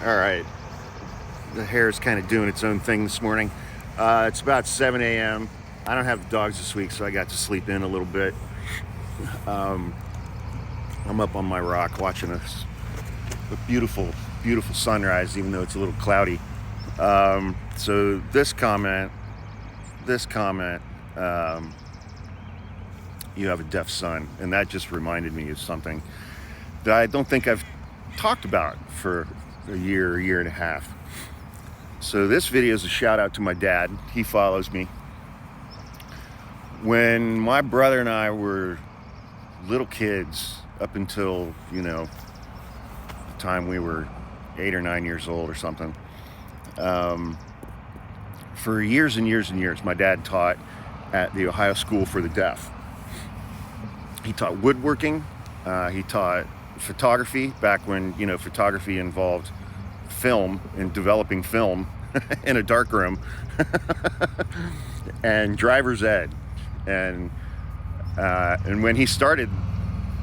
All right, the hair's kind of doing its own thing this morning. It's about 7 a.m. I don't have the dogs this week, so I got to sleep in a little bit. I'm up on my rock watching a beautiful, beautiful sunrise, even though it's a little cloudy. So this comment, you have a deaf son, and that just reminded me of something that I don't think I've talked about for a year and a half. So this video is a shout out to my dad. He follows me. When my brother and I were little kids, up until, the time we were 8 or 9 years old or something, for years and years and years, my dad taught at the Ohio School for the Deaf. He taught woodworking. He taught photography back when, photography involved film and developing film in a dark room, and driver's ed. And when he started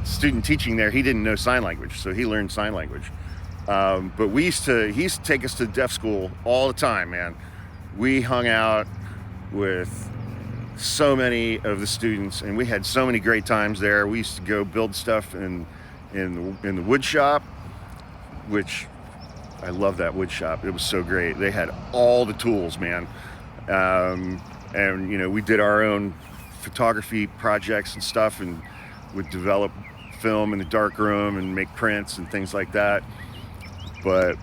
student teaching there, he didn't know sign language, so he learned sign language. But he used to take us to deaf school all the time, man. We hung out with so many of the students, and we had so many great times there. We used to go build stuff in the wood shop, which I love that wood shop. It was so great. They had all the tools, man. And we did our own photography projects and stuff, and would develop film in the dark room and make prints and things like that. But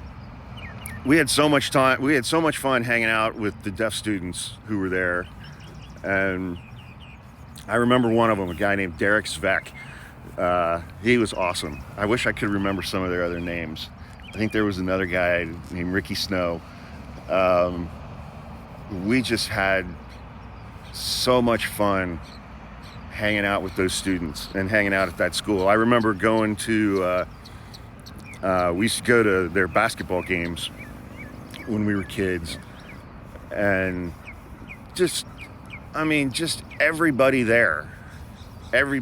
we had so much time. We had so much fun hanging out with the deaf students who were there. And I remember one of them, a guy named Derek Svek. He was awesome. I wish I could remember some of their other names. I think there was another guy named Ricky Snow. We just had so much fun hanging out with those students and hanging out at that school. I remember going to, we used to go to their basketball games when we were kids, and just everybody there. They were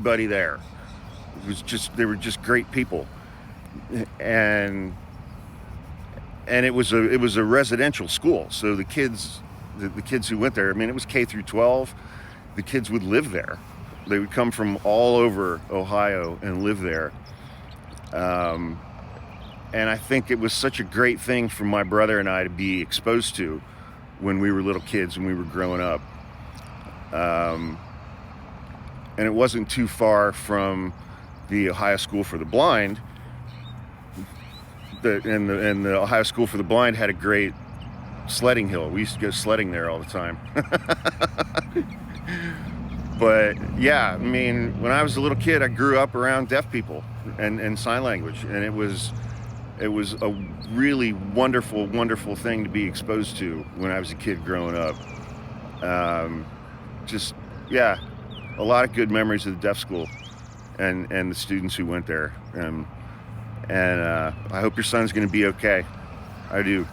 just great people. And it was a residential school. So the kids who went there, it was K through 12. The kids would live there. They would come from all over Ohio and live there. And I think it was such a great thing for my brother and I to be exposed to when we were little kids, when we were growing up. And it wasn't too far from the Ohio School for the Blind. And the Ohio School for the Blind had a great sledding hill. We used to go sledding there all the time. But yeah, when I was a little kid, I grew up around deaf people and sign language, and it was a really wonderful, wonderful thing to be exposed to when I was a kid growing up. A lot of good memories of the deaf school and the students who went there. And I hope your son's going to be okay. I do.